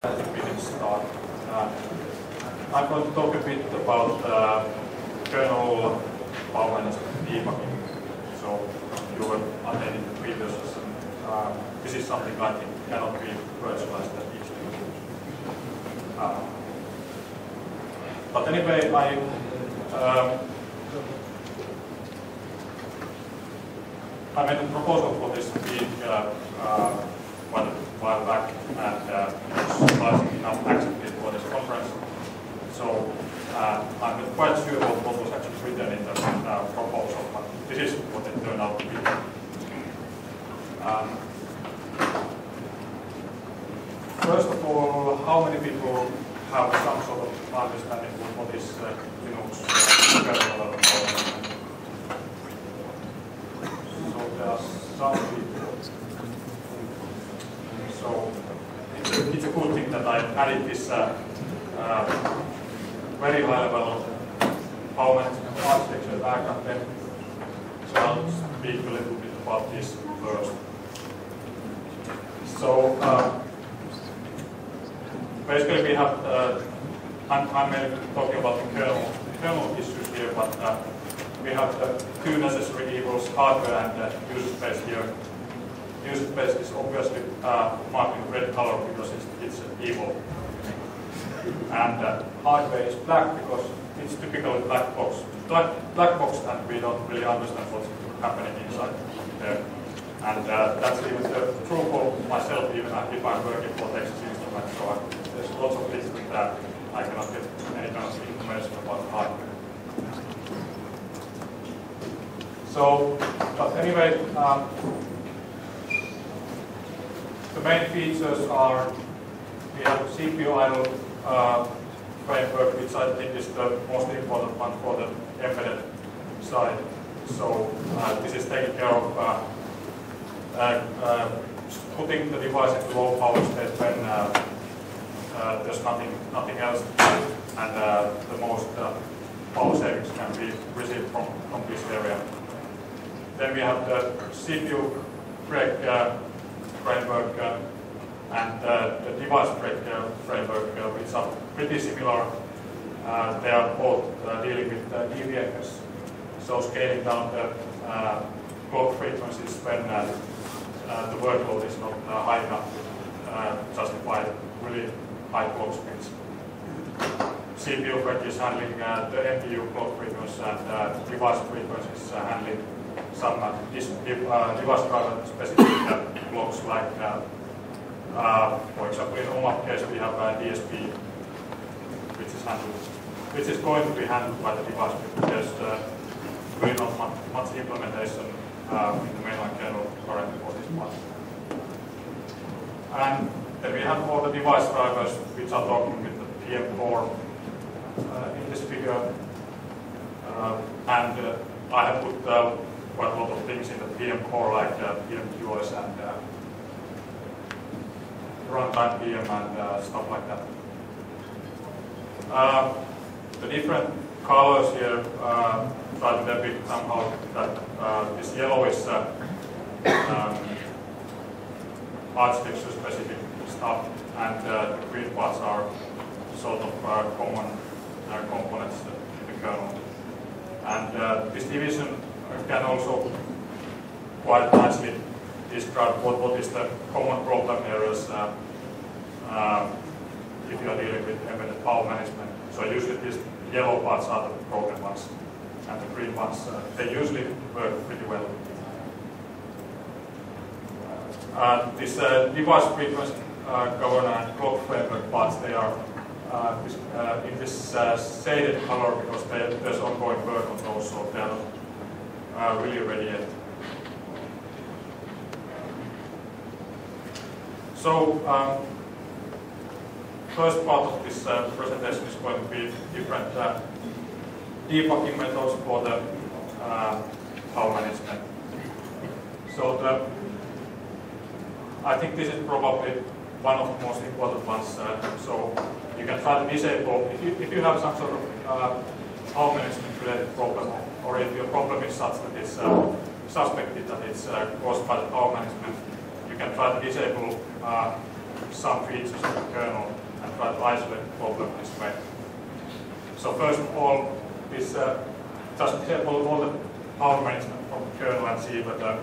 We can start. I'm going to talk a bit about kernel power management debugging. So you were attending the previous session. This is something I think cannot be virtualized that easily. But anyway, I made a proposal for this week quite a while back, and it was surprisingly enough accepted for this conference. So I'm not quite sure what was actually written in the proposal, but this is what it turned out to be. First of all, how many people have some sort of understanding of what is Linux kernel development? So there are some people. So it's a good thing that I added this very high level power management architecture diagram then. So I'll speak a little bit about this first. So basically we have, I'm mainly talking about the kernel issues here, but we have the two necessary evils, hardware and user space here. User space is obviously marked in red color because it's evil. And hardware is black because it's typically black box and we don't really understand what's happening inside there. And that's even true for myself, even if I'm working for Texas Instruments. So there's lots of things that I cannot get any kind of information about the hardware. So, but anyway, the main features are we have CPU idle framework, which I think is the most important one for the embedded side. So this is taking care of putting the device into low power state when there's nothing else to do, and the most power savings can be received from this area. Then we have the CPU break framework and the device break framework, which are pretty similar. They are both dealing with deviators, so scaling down the clock frequencies when the workload is not high enough to justify really high clock speeds. CPU break is handling the MPU clock frequency and device frequencies handling some device driver specific clocks like for example, in OMAP case we have DSP, which is going to be handled by the device because there's really not much implementation in the mainline kernel currently for this part. And then we have all the device drivers which are talking with the PM4 in this figure. And I have put quite a lot of things in the PM4 like PMQoS and runtime PM and stuff like that. The different colors here try to depict somehow that this yellow is architecture specific stuff, and the green parts are sort of common components in the kernel. And this division can also quite nicely describe what is the common problem areas if you are dealing with embedded power management. So usually these yellow parts are the broken ones, and the green ones, they usually work pretty well. This device frequency governor and clock framework parts, they are in this shaded color because there's ongoing work on those, so they are not really ready yet. So, first part of this presentation is going to be different debugging methods for the power management. So I think this is probably one of the most important ones. So you can try to disable, if you have some sort of power management related problem, or if your problem is such that it's suspected that it's caused by the power management, you can try to disable some features of the kernel and try to isolate the problem this way. So first of all, this just disable all the power management from the kernel and see whether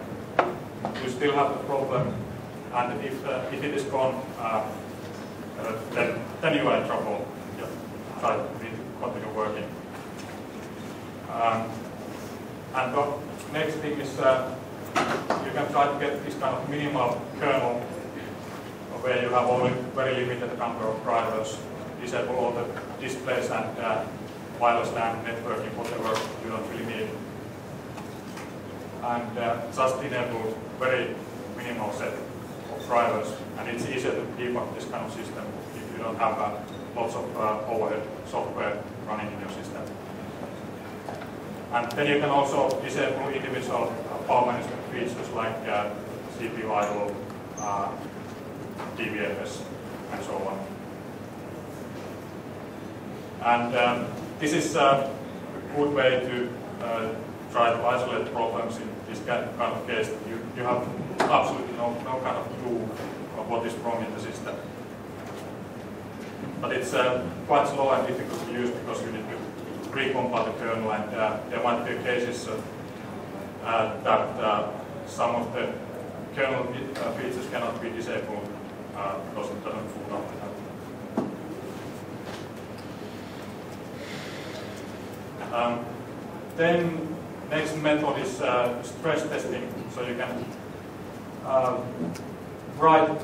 you still have the problem, and if it is gone, then you are in trouble. You try to continue working. And the next thing is you can try to get this kind of minimal kernel where you have only very limited number of drivers, disable all the displays and wireless LAN networking, whatever you don't really need. And just enable very minimal set of drivers, and it's easier to debug this kind of system if you don't have lots of overhead software running in your system. And then you can also disable individual power management features like CPU idle, DVFS, and so on. And this is a good way to try to isolate problems in this kind of case. You have absolutely no kind of clue of what is wrong in the system. But it's quite slow and difficult to use because you need to recompile the kernel, and there might be cases that some of the kernel features cannot be disabled because it doesn't boot up. Then next method is stress testing. So you can write,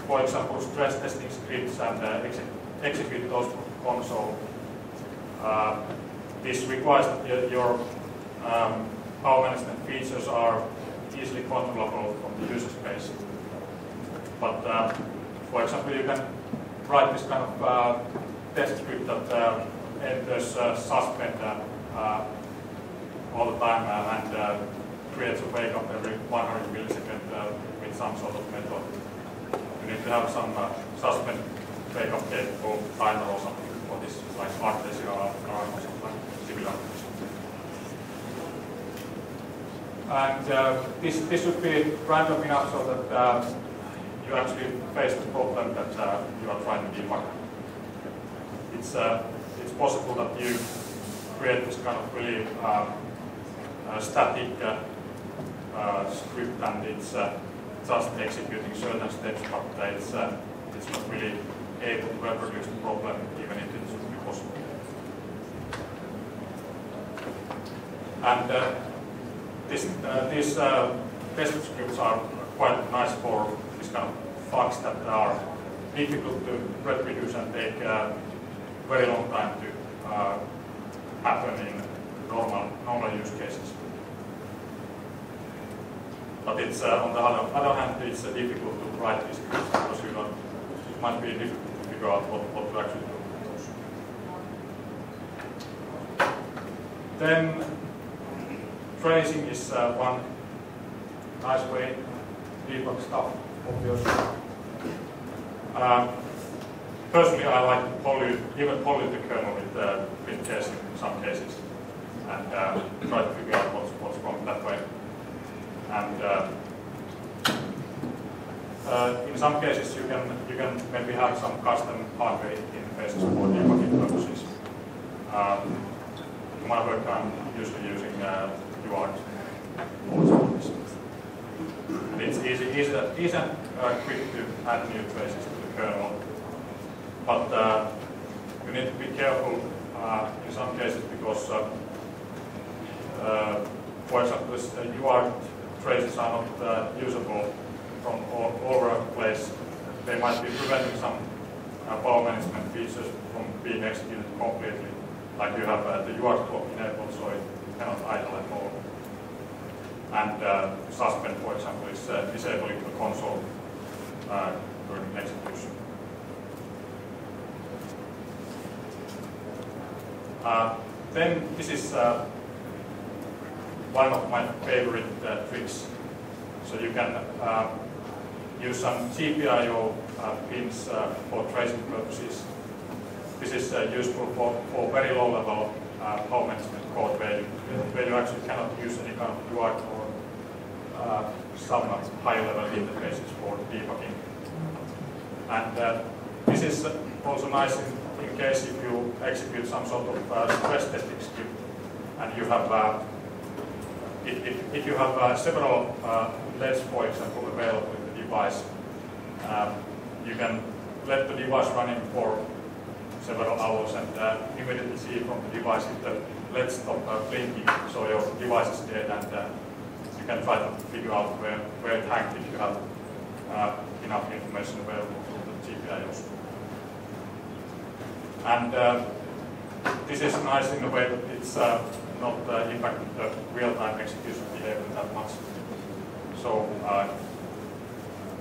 for example, stress testing scripts and execute those from console. This requires that your power management features are easily controllable from the user space. But for example, you can write this kind of test script that enters suspend all the time and creates a wake up every 100 milliseconds with some sort of method. You need to have some suspend wake up capable timer or something for this, like Artesia or something similar. And this should be random enough so that you actually face the problem that you are trying to debug. It's possible that you create this kind of really static script, and it's just executing certain steps, but it's not really able to reproduce the problem, even if it should be possible. And these test scripts are quite nice for this kind of bugs that are difficult to reproduce and take very long time to happen in normal use cases. But it's on the other hand, it's difficult to write these scripts because it might be difficult to figure out what to actually do with those. Then tracing is one nice way to debug stuff, obviously. Personally, I like to even pollute the kernel with testing in some cases, and try to figure out what's wrong that way. And in some cases, you can maybe have some custom hardware interfaces for debugging purposes. In my work, I'm usually using UART. And it's easy and quick to add new traces to the kernel. But you need to be careful in some cases because, for example, UART traces are not usable from all over the place. They might be preventing some power management features from being executed completely. Like you have the UART clock enabled, so it cannot idle at all. And suspend, for example, is disabling the console during execution. Then this is one of my favorite tricks. So you can use some GPIO pins for tracing purposes. This is useful for very low level power management code where you actually cannot use any kind of UART or some high level interfaces for debugging. And this is also nice in case if you execute some sort of stress testing script, and you have if you have several LEDs, for example, available in the device, you can let the device running for several hours and immediately see from the device if the LEDs stop blinking, so your device is dead, and you can try to figure out where it hanged if you have enough information available from the GPIOs. And this is nice in a way that it's not impacting the real-time execution behavior that much. So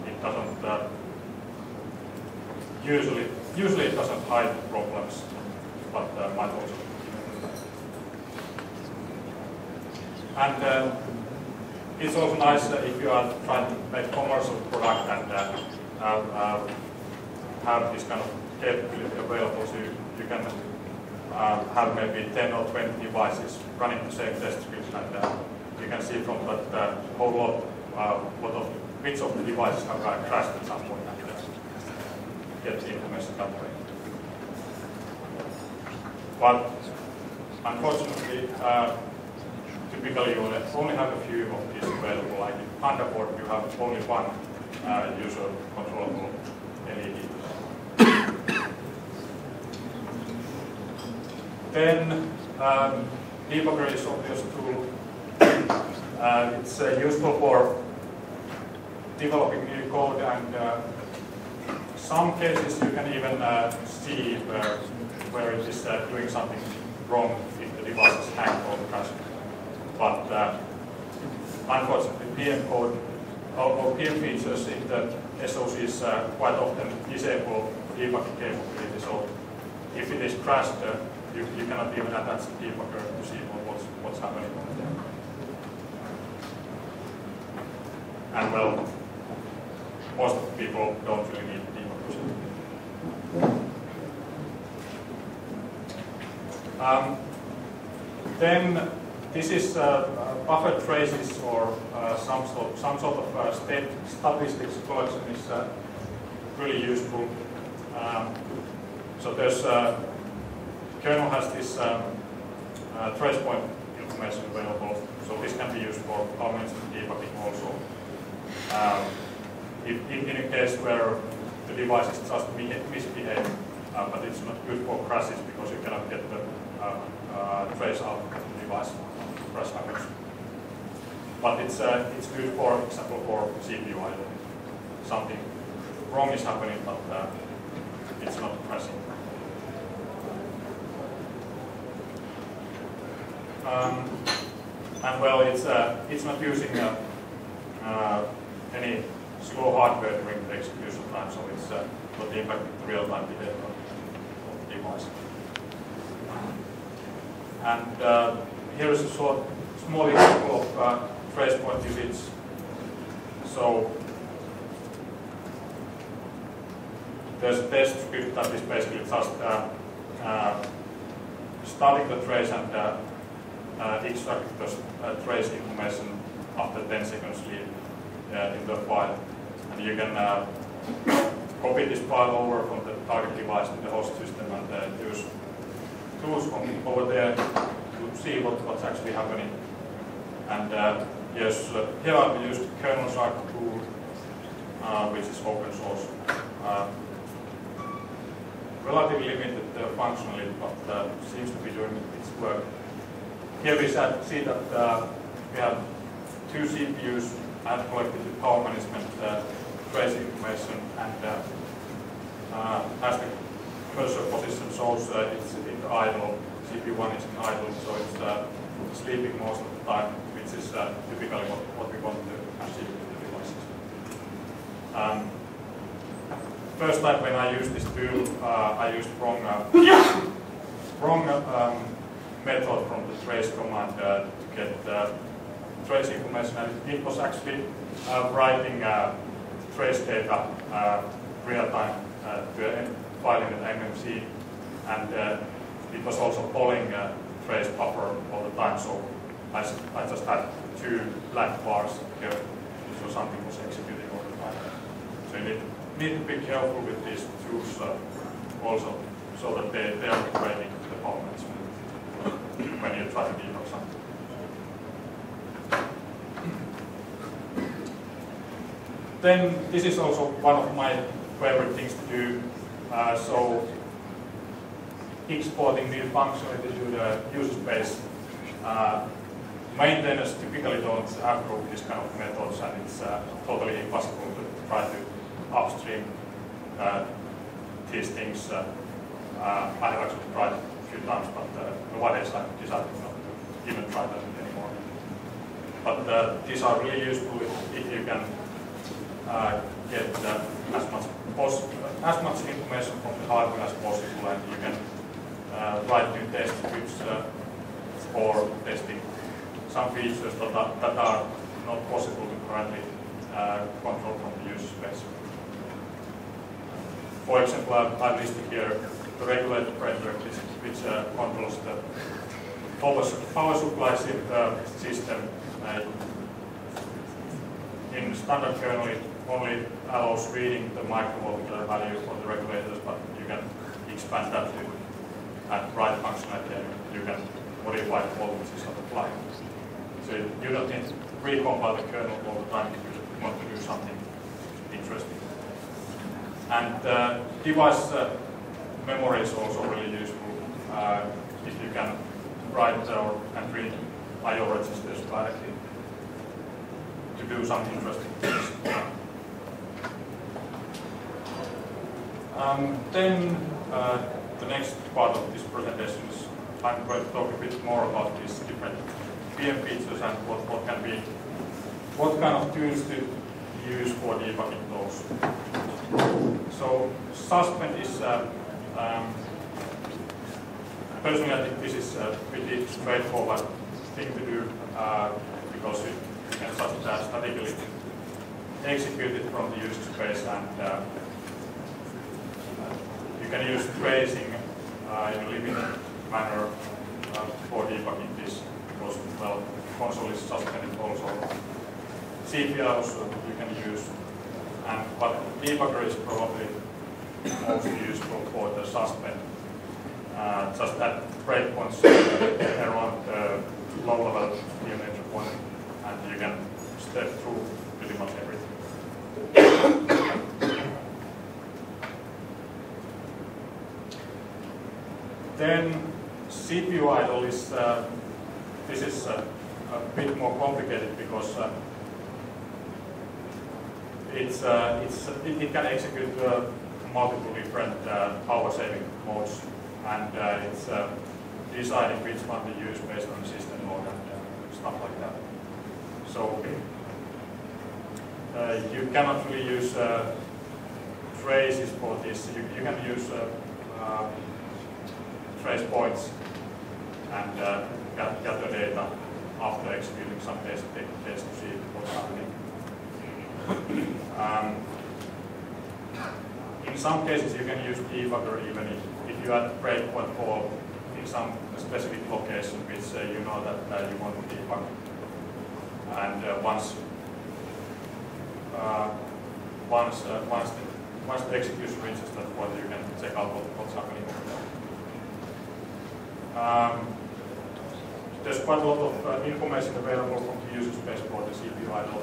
it doesn't usually it doesn't hide problems, but might also. And it's also nice if you are trying to make commercial product and have this kind of capability available, so you can have maybe 10 or 20 devices running the same test scripts, and you can see from that whole lot which of the devices have crashed at some point, and get the information that way. But unfortunately, typically you only have a few of these available. Like in Thunderbird, you have only one user controllable LED. Then debugger is obvious tool. It's useful for developing new code, and some cases you can even see where it is doing something wrong if the device is hanged or crashed. But unfortunately, PM code or PM features in the SOCs quite often disable debugging capability. So if it is crashed, you cannot even attach the debugger to see what's happening on there. And well, most people don't really need debuggers. Then this is buffer traces or some sort of state statistics collection is really useful. So there's Kernel has this trace point information available, so this can be used for comments and debugging also. In a case where the device is just misbehaving, but it's not good for crashes because you cannot get the trace out of the device crash happens. But it's good, for example, for CPU idle. Something wrong is happening, but it's not crashing. And well, it's not using any slow hardware during the execution time, so it's not impacting the real-time behavior of the device. And here is a small example of trace point usage. So there's a test script that is basically just starting the trace and extracting the trace information after 10 seconds leave in the file. And you can copy this file over from the target device to the host system and use tools from over there to see what's actually happening. And yes, here I've used Kernel tool, which is open source. Relatively limited functionally, but seems to be doing its work. Here we see that we have two CPUs and collected the power management trace information, and as the cursor position shows, it's in idle. CPU1 is in idle, so it's sleeping most of the time, which is typically what we want to achieve with the devices. First time when I used this tool, I used wrong method from the trace command to get trace information, and it was actually writing trace data real time to a file in an MMC, and it was also polling trace buffer all the time. So I just had two black bars here, so something was executing all the time. So you need to be careful with these tools also, so that they are training the performance when you try to debug something. Then this is also one of my favorite things to do. So exporting new functionality to the user space. Maintainers typically don't approve this kind of methods, and it's totally impossible to try to upstream these things. I have actually tried a few times, but nowadays I've decided not to even try that anymore. But these are really useful if you can get as much information from the hardware as possible, and you can write new test scripts for testing some features that are not possible to currently control from the user space. For example, I've listed here the regulator framework, which controls the power supplies in the system. In standard kernel, it only allows reading the microvolt value for the regulators, but you can expand that to write functionality, and you can modify the voltages on the fly. So you don't need to recompile the kernel all the time if you want to do something interesting. And device memory is also really useful if you can write and read I/O registers directly to do some interesting things. Then the next part of this presentation is I'm going to talk a bit more about these different VM features and what kind of tools to use for debugging those. So suspend is personally I think this is a pretty straightforward thing to do because you can just statically execute it from the user space, and you can use tracing in a limited manner for debugging this, because well, console is suspended also. CPIs you can use, but debugger is probably most useful for the suspend. Just that breakpoints around the low-level geometry point, and you can step through pretty much everything. Then CPU idle is this is a bit more complicated because it can execute multiple different power-saving modes, and it's deciding which one to use based on the system mode and stuff like that. So you cannot really use traces for this. You can use trace points and gather data after executing some test to see what's happening. In some cases, you can use debugger even if you add breakpoint call in some specific location which you know that you want to debug. And once the execution reaches that point, you can check out what's happening over there. There's quite a lot of information available from the user space for the CPU idle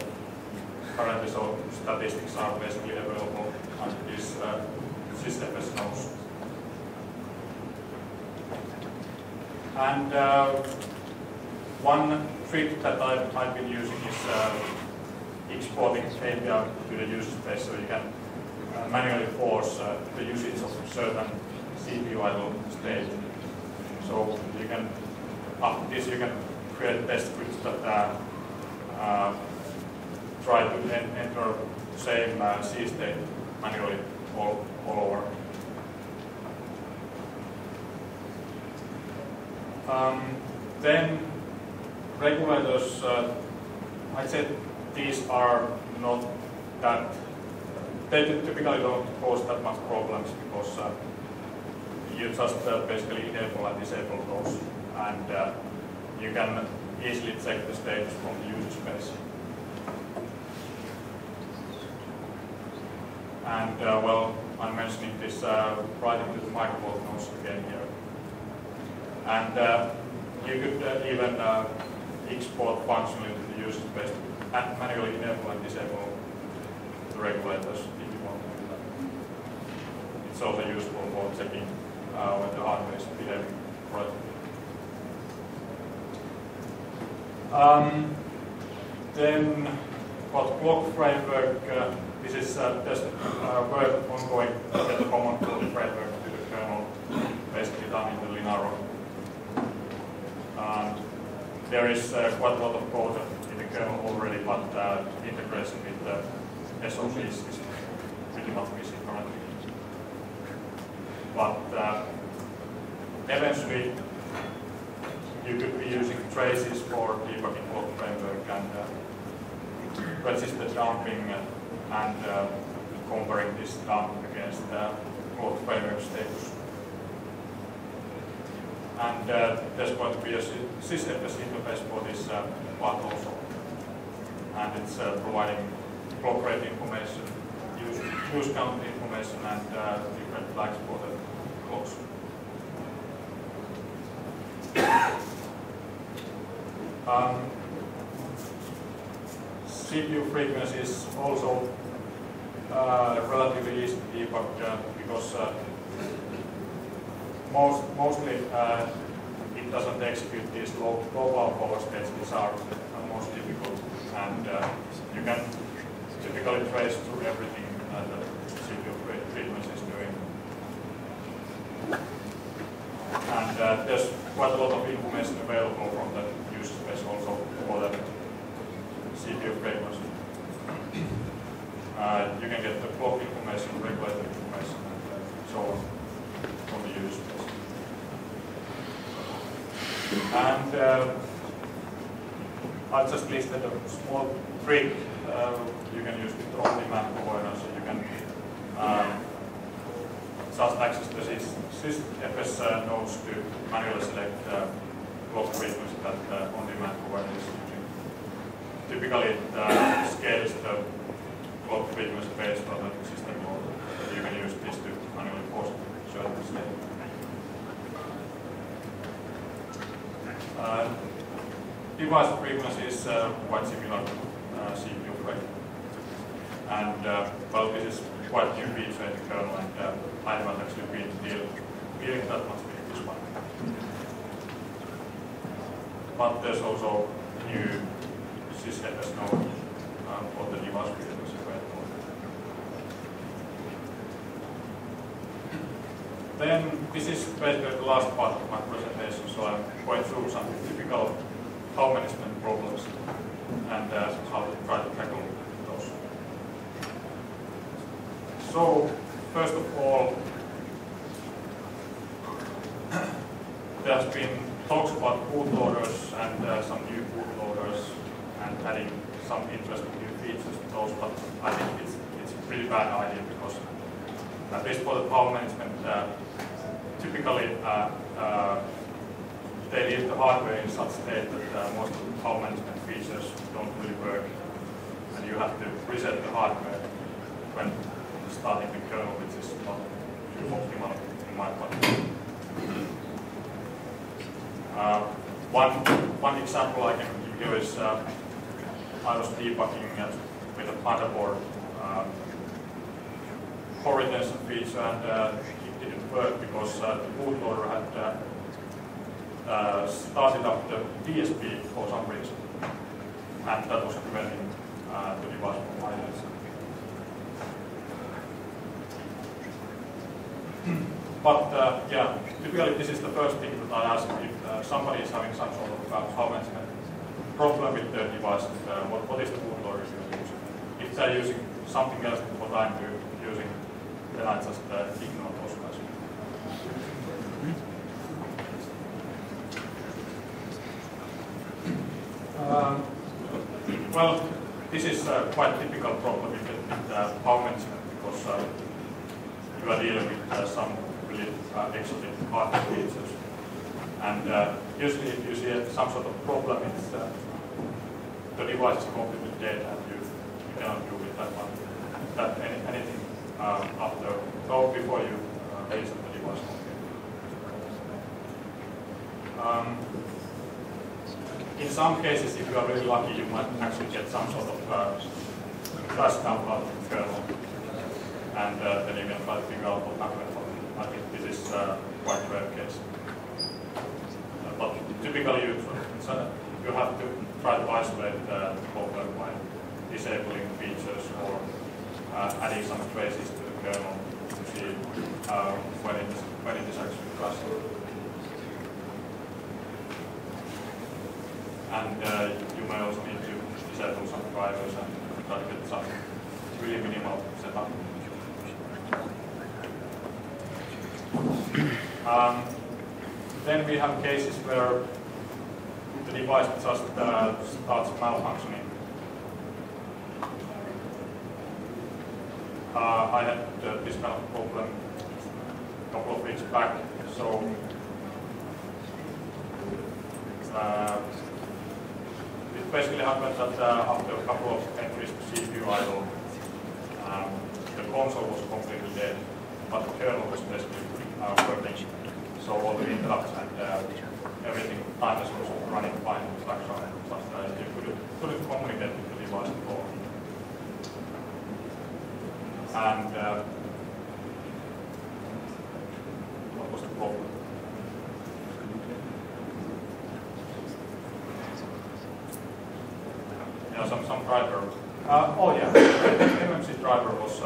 currently, so statistics are basically available under this SysFS nodes. And one trick that I've been using is exporting API to the user space, so you can manually force the usage of certain CPU idle state. So you can, after this, you can create test scripts that try to enter the same C state manually all over. Then regulators, I'd say these are not that, they typically don't cause that much problems because you just basically enable and disable those, and you can easily check the status from the user space. And well, I'm mentioning this right into the microvolt nodes again here. And you could even export functionally to the user space and manually enable and disable the regulators if you want to do that. It's also useful for checking when the hardware is behaving correctly. Then about clock framework, this is just work ongoing to get the common clock framework to the kernel, basically done in the Linaro. There is quite a lot of code in the kernel already, but integration with the SOCs is pretty much missing currently. But eventually, you could be using traces for debugging clock framework and register dumping and comparing this dump against the clock framework status. And there's going to be a sysfs interface for this part also. And it's providing clock rate information, use count information, and different flags for the clocks. CPU frequency is also relatively easy to debug because mostly it doesn't execute these low power states, which are most difficult, and you can typically trace through everything that the CPU frequency is doing. And there's quite a lot of information available from the user space also for the CPU frequency. You can get the clock information, regulator information, and so on from the user space. And I just listed a small trick you can use with the on-demand provider, so you can just access the sysfs nodes to manually select clock frequency that the on-demand provider is using. Typically, it scales the clock frequency based on the system mode. You can use this to manually post certain state. Device frequency is quite similar to CPU frequency. And well, this is quite new feature in the kernel, and I haven't actually been dealing that much with this one. But there's also new sysfs node for the device frequency available. Then this is basically the last part of my presentation, so I'm going through some typical power management problems and how to try to tackle those. So, first of all, there has been talks about bootloaders and some new bootloaders and adding some interesting new features to those, but I think it's a pretty bad idea because at least for the power management, typically they leave the hardware in such state that most of the power management features don't really work, and you have to reset the hardware when starting the kernel, which is not optimal in my point. One example I can give you is I was debugging with a motherboard core retention feature, and it didn't work because the bootloader had started up the DSP for some reason, and that was preventing the device from idling. But yeah, typically this is the first thing that I ask if somebody is having some sort of power management problem with the device, what is the bootloader using? If they're using something else than what I'm using, then I just ignore those guys. Well, this is quite a typical problem with power management because you are dealing with some really exotic hardware features. And usually if you see some sort of problem, it's the device is completely dead and you cannot do with that one anything before you reset the device. In some cases, if you are really lucky, you might actually get some sort of crash dump out of the kernel, and then you can try to figure out what happened. I think this is quite a rare case. But typically, you have to try to isolate the problem by disabling features or adding some traces to the kernel to see when it is actually crashing. And you may also need to disable some drivers and try to get some really minimal setup. Then we have cases where the device just starts malfunctioning. I had this kind of problem a couple of weeks back. So it basically happened that after a couple of entries to CPU idle, the console was completely dead, but the kernel was basically working. So all the interrupts and everything, timers was running fine in the background, but you couldn't communicate with the device at all. And what was the problem? Yeah, some driver. Oh yeah, the MMC driver was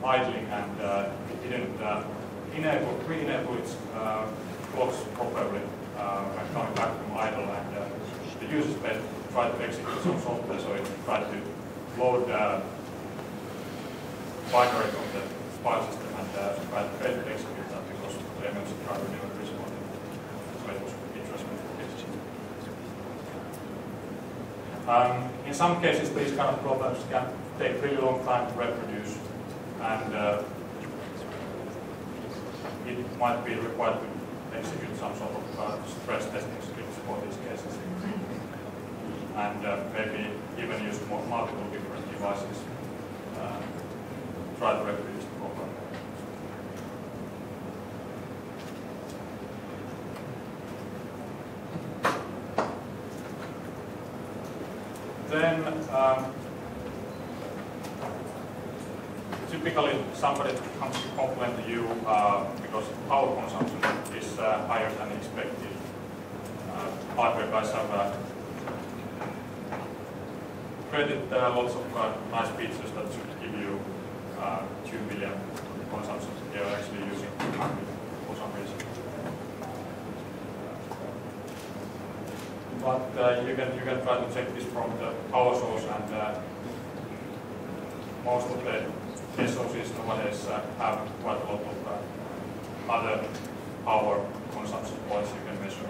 idling and it didn't re-enable its clocks properly when coming back from idle, and the user space tried to execute some software, so it tried to load binary from the file system and tried to execute that because the MMC driver never responded. So it was interesting. In some cases, these kind of problems can take really long time to reproduce, and it might be required to execute some sort of stress testing scripts for these cases, and maybe even use multiple different devices try to reproduce the problem. Then typically somebody comes to complain to you because power consumption is higher than expected. Hardware guys have created lots of nice features that should give you 2 million consumption. They are actually using 100 for some reason. But you can try to check this from the power source, and most of the SoCs nowadays have quite a lot of other power consumption points you can measure.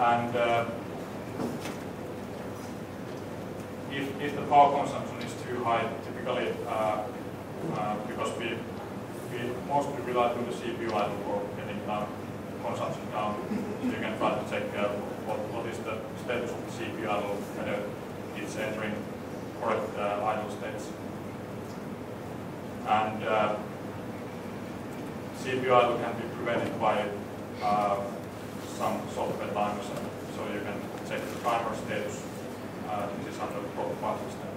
And if the power consumption is too high, typically because we mostly rely on the CPU idle for getting consumption down, so you can try to check what is the status of the CPU idle, whether it's entering correct idle states. And CPU idle can be prevented by some software timers, so you can check the timer status. This is under the profile system.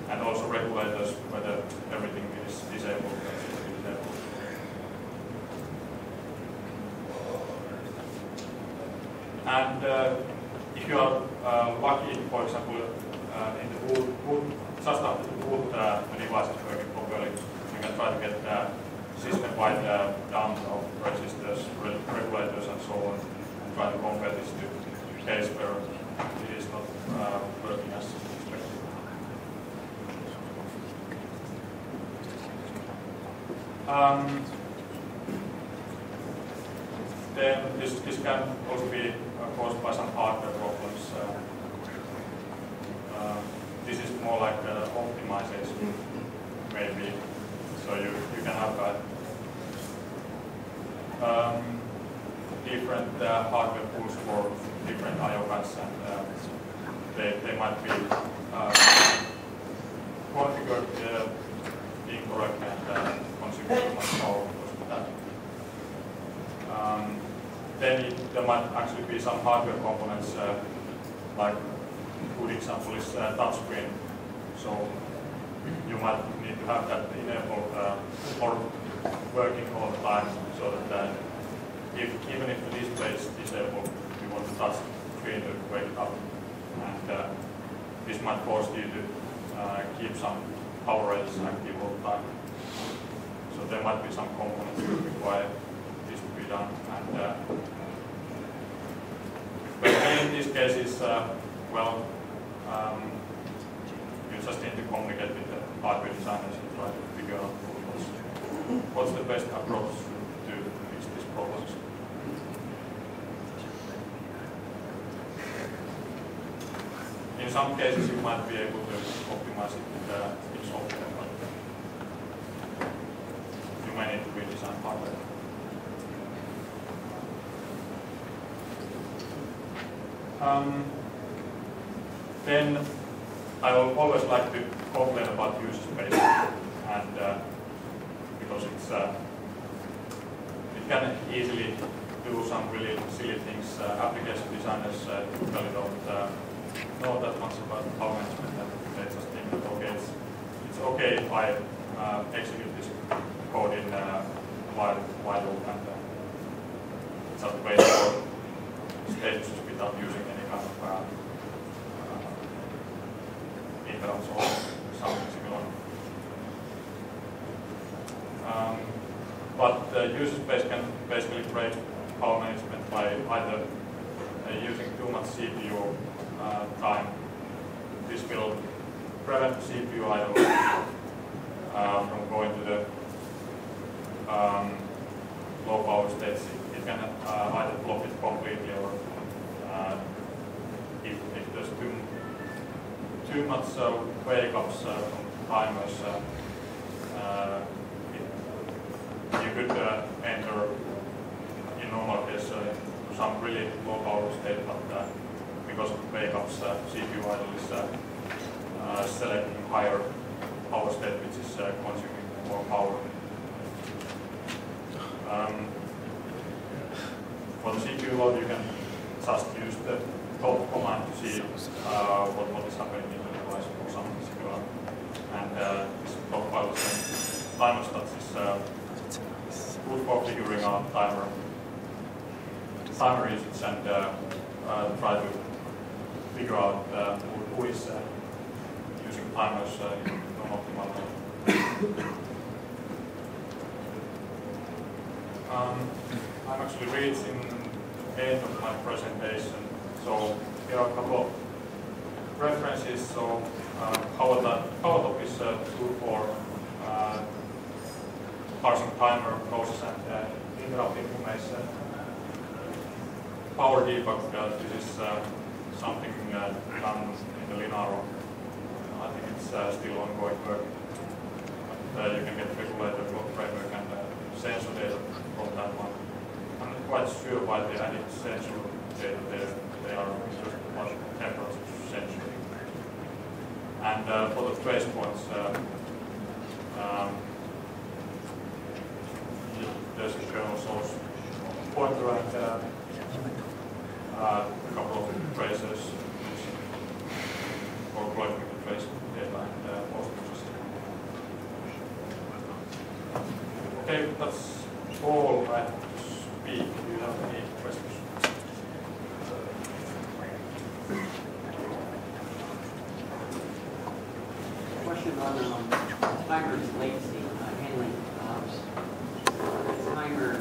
And also regulators, whether everything is disabled. And if you are lucky, for example, in the boot, just after the boot, the device is working properly, you can try to get system-wide dump of registers, regulators, and so on, and try to compare this to a case where it is not working as expected. Then this can also be caused by some hardware problems. This is more like optimization, maybe. So you can have different hardware pools for different IO paths, and they might be configured incorrectly and consume too much power because of that. Then there might actually be some hardware components, like good example is touchscreen. So you might need to have that enabled or working all the time, so that even if the display is disabled, you want the touch screen to wake it up. And this might force you to keep some power rails active all the time. So there might be some components that require this to be done. And but in these cases, well, you just need to communicate with the hardware designers and try to figure out what's the best approach to fix these problems. In some cases, you might be able to optimize it in software, but you may need to redesign hardware. Then I will always like to complain about user space, and because it can easily do some really silly things. Application designers typically don't know that much about power management, and they just think that okay, it's okay if I execute this code in while loop and just wait for statuses without using any kind of interrupts or something similar. But user space can basically break power management by either using too much CPU time. This will prevent the CPU idle from going to the low power states. It can either block it completely, or if there's too much wake-ups from timers, you could enter, in normal case, some really low power state, but because of wake-ups, CPU idle is selecting higher power state, which is consuming more power. For the CPU load, you can just use the top command to see what is happening in the device or something similar. And this top file timer stats is good for figuring out timer usage and try to figure out who is using timers in an optimal way. I'm actually reaching the end of my presentation, so here are a couple of references. So PowerTop is a tool for parsing timer process and interrupt information. Power debug, this is something done in the Linaro. I think it's still ongoing work. But, you can get regulator framework and sensor data from that one. I'm not quite sure why they added sensor data there. They are just much temperature sensor. And for the trace points, there's a kernel source pointer and a couple of tracers for collecting the trace data and post-processing. Okay, that's all I have to speak. Do you have any questions? Question on timer's latency handling. Timer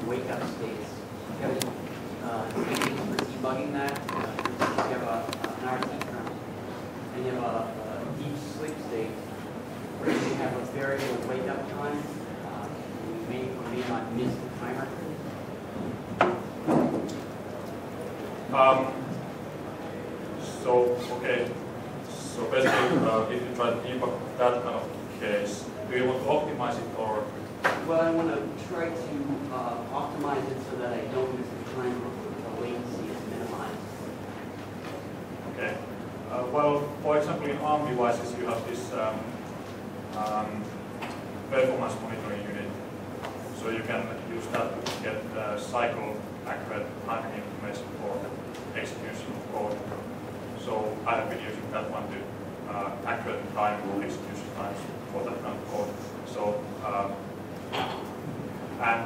wake-up states. Do you have any techniques for debugging that? You have an RT term, and you have a deep sleep state where you have a variable wake-up time. You may or may not miss the timer. So basically, if you try to debug that kind of case, do you want to optimize it or? Well, I want to try to optimize it so that I don't miss the timer. The latency is minimized. Okay. well, for example, in ARM devices, you have this performance monitoring unit. So you can use that to get cycle accurate timing information for execution of code. So I have been using that one to accurate time execution times for that kind of code. So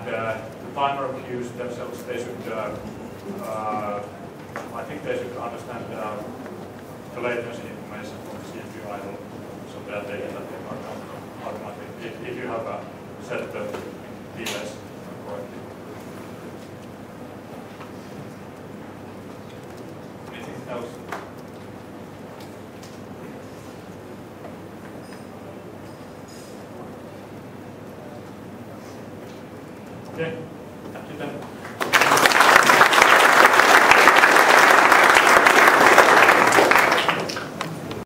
the timer queues themselves, they should I think they should understand the latency information from the CPU idle, so that they can automatically if you have set the delays correctly. Anything else? Okay.